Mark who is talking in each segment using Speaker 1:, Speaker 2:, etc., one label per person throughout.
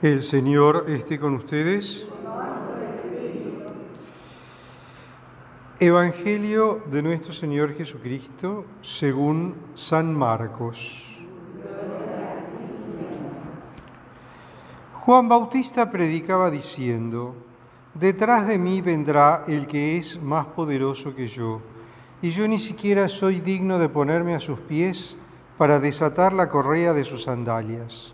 Speaker 1: El Señor esté con ustedes. Evangelio de nuestro Señor Jesucristo según San Marcos. Juan Bautista predicaba diciendo: «Detrás de mí vendrá el que es más poderoso que yo, y yo ni siquiera soy digno de ponerme a sus pies para desatar la correa de sus sandalias.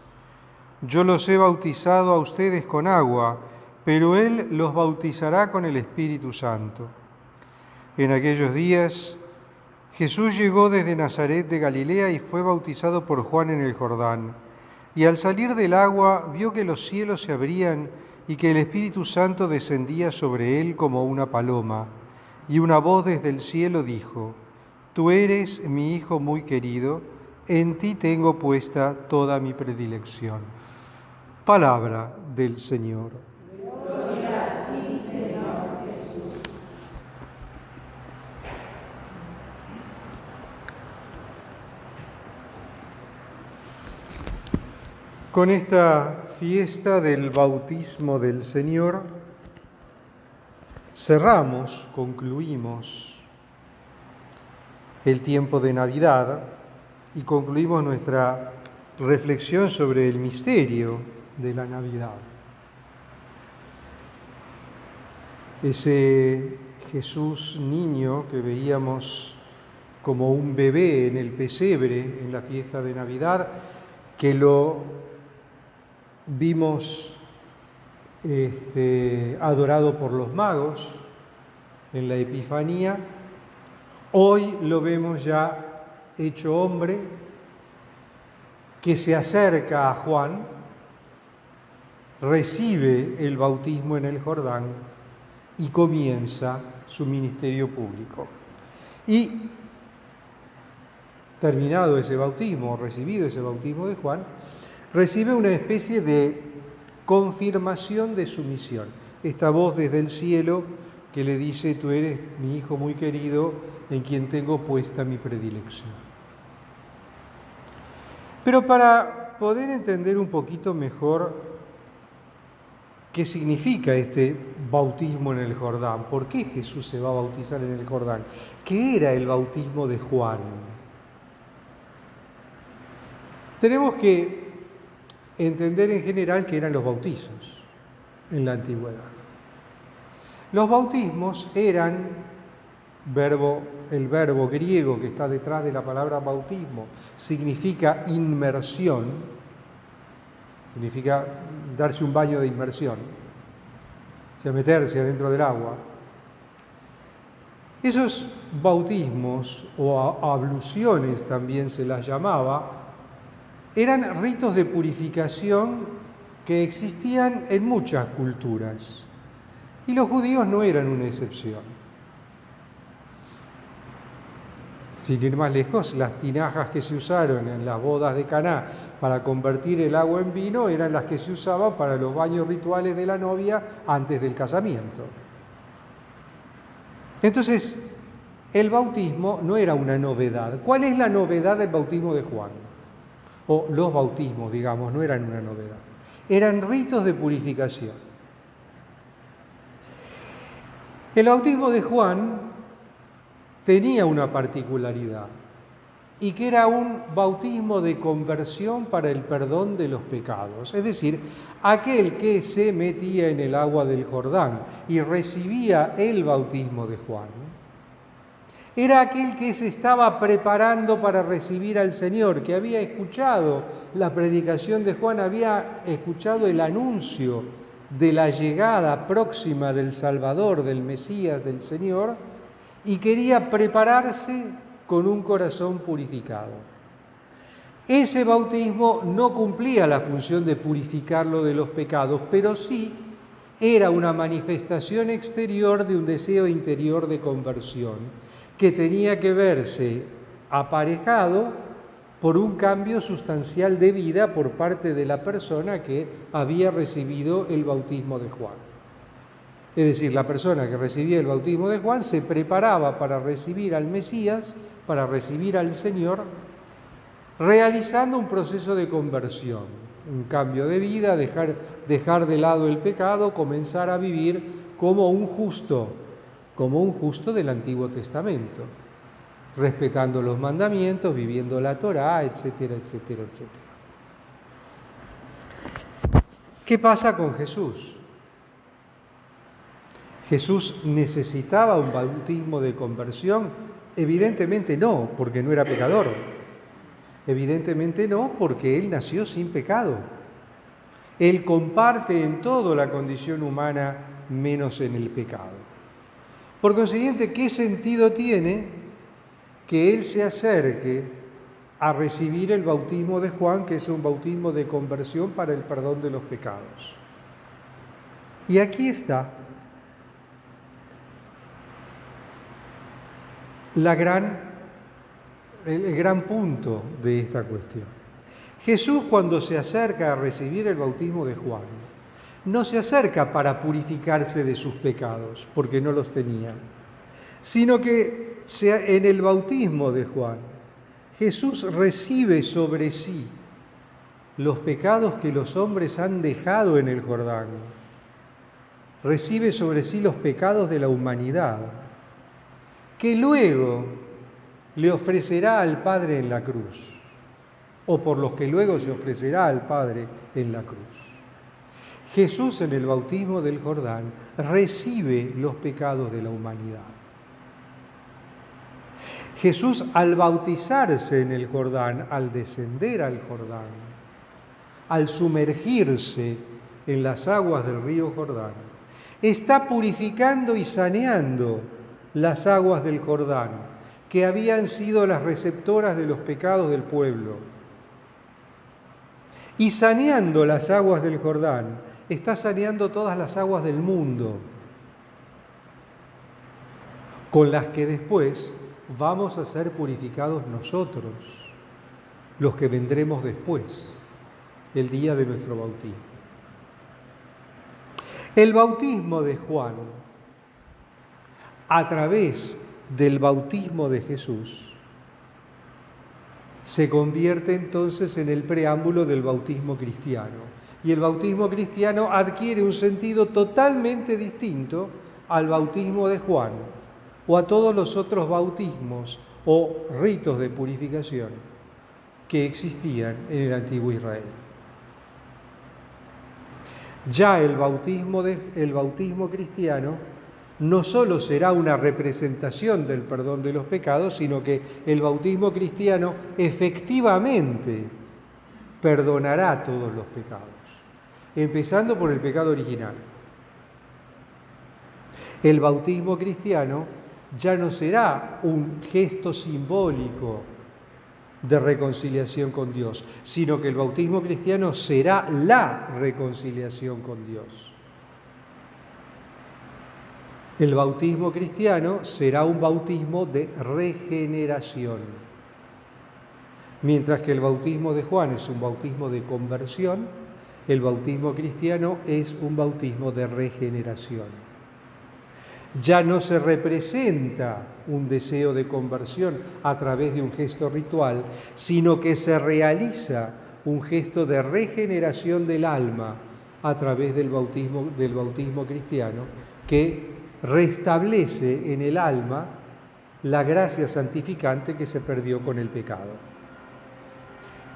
Speaker 1: Yo los he bautizado a ustedes con agua, pero Él los bautizará con el Espíritu Santo». En aquellos días, Jesús llegó desde Nazaret de Galilea y fue bautizado por Juan en el Jordán. Y al salir del agua, vio que los cielos se abrían y que el Espíritu Santo descendía sobre él como una paloma. Y una voz desde el cielo dijo: «Tú eres mi Hijo muy querido, en ti tengo puesta toda mi predilección». Palabra del Señor.
Speaker 2: Gloria a ti, Señor Jesús.
Speaker 1: Con esta fiesta del bautismo del Señor, concluimos el tiempo de Navidad y concluimos nuestra reflexión sobre el misterio de la Navidad. Ese Jesús niño que veíamos como un bebé en el pesebre en la fiesta de Navidad, que lo vimos adorado por los magos en la Epifanía, hoy lo vemos ya hecho hombre, que se acerca a Juan, recibe el bautismo en el Jordán y comienza su ministerio público. Y terminado ese bautismo, recibido ese bautismo de Juan, recibe una especie de confirmación de su misión. Esta voz desde el cielo que le dice: «Tú eres mi Hijo muy querido, en quien tengo puesta mi predilección». Pero para poder entender un poquito mejor qué significa este bautismo en el Jordán, por qué Jesús se va a bautizar en el Jordán, qué era el bautismo de Juan, tenemos que entender en general qué eran los bautizos en la antigüedad. Los bautismos eran, el verbo griego que está detrás de la palabra bautismo significa inmersión, significa darse un baño de inmersión, o sea, meterse adentro del agua. Esos bautismos, o abluciones también se las llamaba, eran ritos de purificación que existían en muchas culturas, y los judíos no eran una excepción. Sin ir más lejos, las tinajas que se usaron en las bodas de Caná para convertir el agua en vino eran las que se usaban para los baños rituales de la novia antes del casamiento. Entonces, el bautismo no era una novedad. ¿Cuál es la novedad del bautismo de Juan? O los bautismos, digamos, no eran una novedad. Eran ritos de purificación. El bautismo de Juan tenía una particularidad, y que era un bautismo de conversión para el perdón de los pecados. Es decir, aquel que se metía en el agua del Jordán y recibía el bautismo de Juan, era aquel que se estaba preparando para recibir al Señor, que había escuchado la predicación de Juan, había escuchado el anuncio de la llegada próxima del Salvador, del Mesías, del Señor, y quería prepararse con un corazón purificado. Ese bautismo no cumplía la función de purificarlo de los pecados, pero sí era una manifestación exterior de un deseo interior de conversión, que tenía que verse aparejado por un cambio sustancial de vida por parte de la persona que había recibido el bautismo de Juan. Es decir, la persona que recibía el bautismo de Juan se preparaba para recibir al Mesías, para recibir al Señor, realizando un proceso de conversión. un cambio de vida, dejar de lado el pecado, comenzar a vivir como un justo del Antiguo Testamento, respetando los mandamientos, viviendo la Torá, etcétera, etcétera, etcétera. ¿Qué pasa con Jesús? ¿Jesús necesitaba un bautismo de conversión? Evidentemente no, porque no era pecador. Evidentemente no, porque Él nació sin pecado. Él comparte en todo la condición humana, menos en el pecado. Por consiguiente, ¿qué sentido tiene que Él se acerque a recibir el bautismo de Juan, que es un bautismo de conversión para el perdón de los pecados? Y aquí está el gran punto de esta cuestión. Jesús, cuando se acerca a recibir el bautismo de Juan, no se acerca para purificarse de sus pecados, porque no los tenía, sino que en el bautismo de Juan, Jesús recibe sobre sí los pecados que los hombres han dejado en el Jordán, recibe sobre sí los pecados de la humanidad, que luego le ofrecerá al Padre en la cruz, o por los que luego se ofrecerá al Padre en la cruz. Jesús en el bautismo del Jordán recibe los pecados de la humanidad. Jesús al bautizarse en el Jordán, al descender al Jordán, al sumergirse en las aguas del río Jordán, está purificando y saneando las aguas del Jordán, que habían sido las receptoras de los pecados del pueblo. Y saneando las aguas del Jordán, está saneando todas las aguas del mundo, con las que después vamos a ser purificados nosotros, los que vendremos después, el día de nuestro bautismo. El bautismo de Juan, a través del bautismo de Jesús, se convierte entonces en el preámbulo del bautismo cristiano. Y el bautismo cristiano adquiere un sentido totalmente distinto al bautismo de Juan o a todos los otros bautismos o ritos de purificación que existían en el antiguo Israel. Ya el bautismo cristiano no solo será una representación del perdón de los pecados, sino que el bautismo cristiano efectivamente perdonará todos los pecados, empezando por el pecado original. El bautismo cristiano ya no será un gesto simbólico de reconciliación con Dios, sino que el bautismo cristiano será la reconciliación con Dios. El bautismo cristiano será un bautismo de regeneración, mientras que el bautismo de Juan es un bautismo de conversión, el bautismo cristiano es un bautismo de regeneración. Ya no se representa un deseo de conversión a través de un gesto ritual, sino que se realiza un gesto de regeneración del alma a través del bautismo cristiano, que restablece en el alma la gracia santificante que se perdió con el pecado.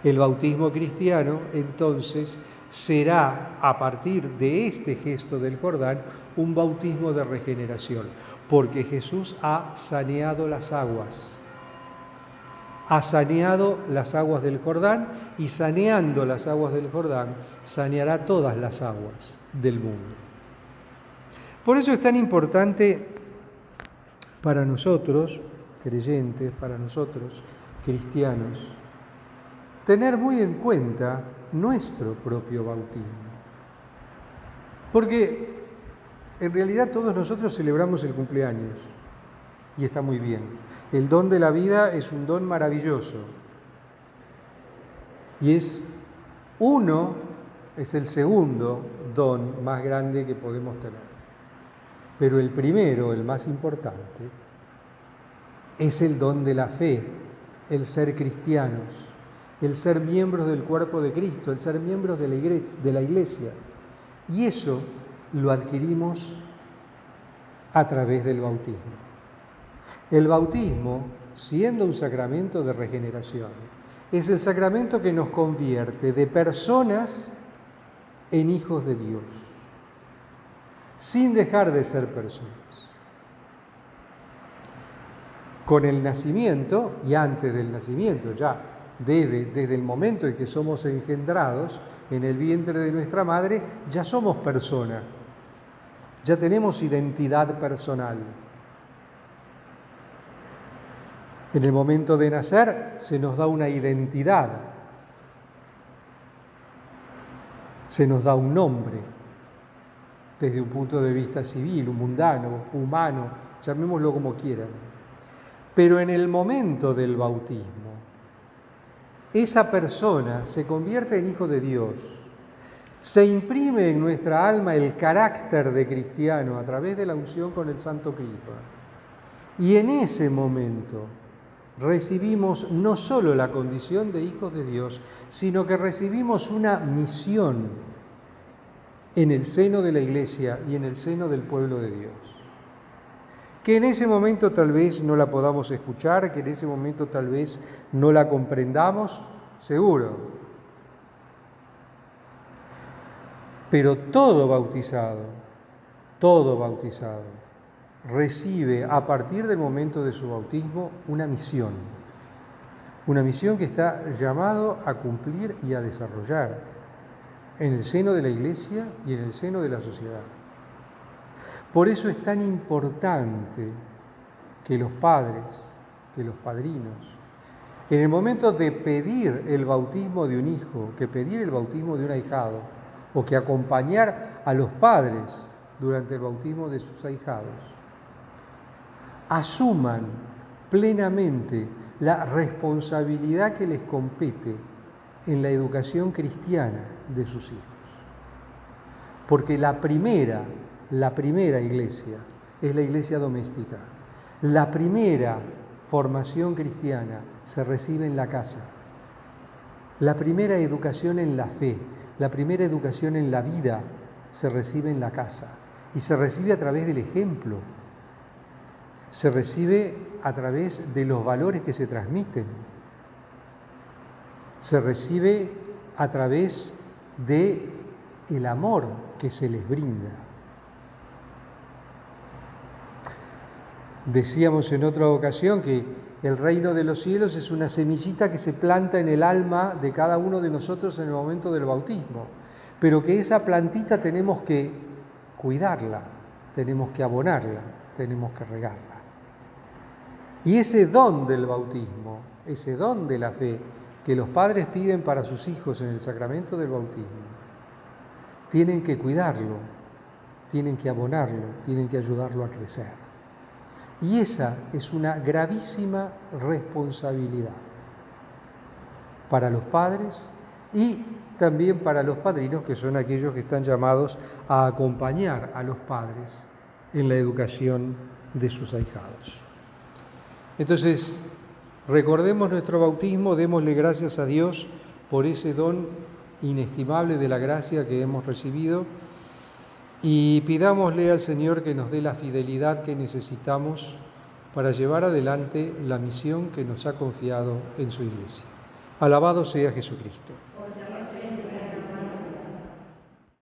Speaker 1: El bautismo cristiano, entonces, será, a partir de este gesto del Jordán, un bautismo de regeneración, porque Jesús ha saneado las aguas. Ha saneado las aguas del Jordán y saneando las aguas del Jordán, saneará todas las aguas del mundo. Por eso es tan importante para nosotros, creyentes, para nosotros, cristianos, tener muy en cuenta nuestro propio bautismo. Porque en realidad todos nosotros celebramos el cumpleaños y está muy bien. El don de la vida es un don maravilloso y es el segundo don más grande que podemos tener. Pero el primero, el más importante, es el don de la fe, el ser cristianos, el ser miembros del cuerpo de Cristo, el ser miembros de la iglesia. Y eso lo adquirimos a través del bautismo. El bautismo, siendo un sacramento de regeneración, es el sacramento que nos convierte de personas en hijos de Dios, sin dejar de ser personas. Con el nacimiento y antes del nacimiento, ya desde el momento en que somos engendrados en el vientre de nuestra madre, ya somos personas, ya tenemos identidad personal. En el momento de nacer se nos da una identidad, se nos da un nombre, desde un punto de vista civil, mundano, humano, llamémoslo como quieran. Pero en el momento del bautismo, esa persona se convierte en hijo de Dios, se imprime en nuestra alma el carácter de cristiano a través de la unción con el Santo Crisma. Y en ese momento recibimos no solo la condición de hijos de Dios, sino que recibimos una misión en el seno de la Iglesia y en el seno del pueblo de Dios. Que en ese momento tal vez no la podamos escuchar, que en ese momento tal vez no la comprendamos, seguro. Pero todo bautizado, recibe a partir del momento de su bautismo una misión que está llamado a cumplir y a desarrollar en el seno de la Iglesia y en el seno de la sociedad. Por eso es tan importante que los padres, que los padrinos, en el momento de pedir el bautismo de un hijo, que pedir el bautismo de un ahijado, o que acompañar a los padres durante el bautismo de sus ahijados, asuman plenamente la responsabilidad que les compete en la educación cristiana de sus hijos. Porque la primera iglesia es la iglesia doméstica. La primera formación cristiana se recibe en la casa. La primera educación en la fe, la primera educación en la vida se recibe en la casa. Y se recibe a través del ejemplo. Se recibe a través de los valores que se transmiten. Se recibe a través del amor que se les brinda. Decíamos en otra ocasión que el reino de los cielos es una semillita que se planta en el alma de cada uno de nosotros en el momento del bautismo, pero que esa plantita tenemos que cuidarla, tenemos que abonarla, tenemos que regarla. Y ese don del bautismo, ese don de la fe que los padres piden para sus hijos en el sacramento del bautismo, tienen que cuidarlo, tienen que abonarlo, tienen que ayudarlo a crecer. Y esa es una gravísima responsabilidad para los padres y también para los padrinos, que son aquellos que están llamados a acompañar a los padres en la educación de sus ahijados. Entonces, recordemos nuestro bautismo, démosle gracias a Dios por ese don inestimable de la gracia que hemos recibido y pidámosle al Señor que nos dé la fidelidad que necesitamos para llevar adelante la misión que nos ha confiado en su Iglesia. Alabado sea Jesucristo.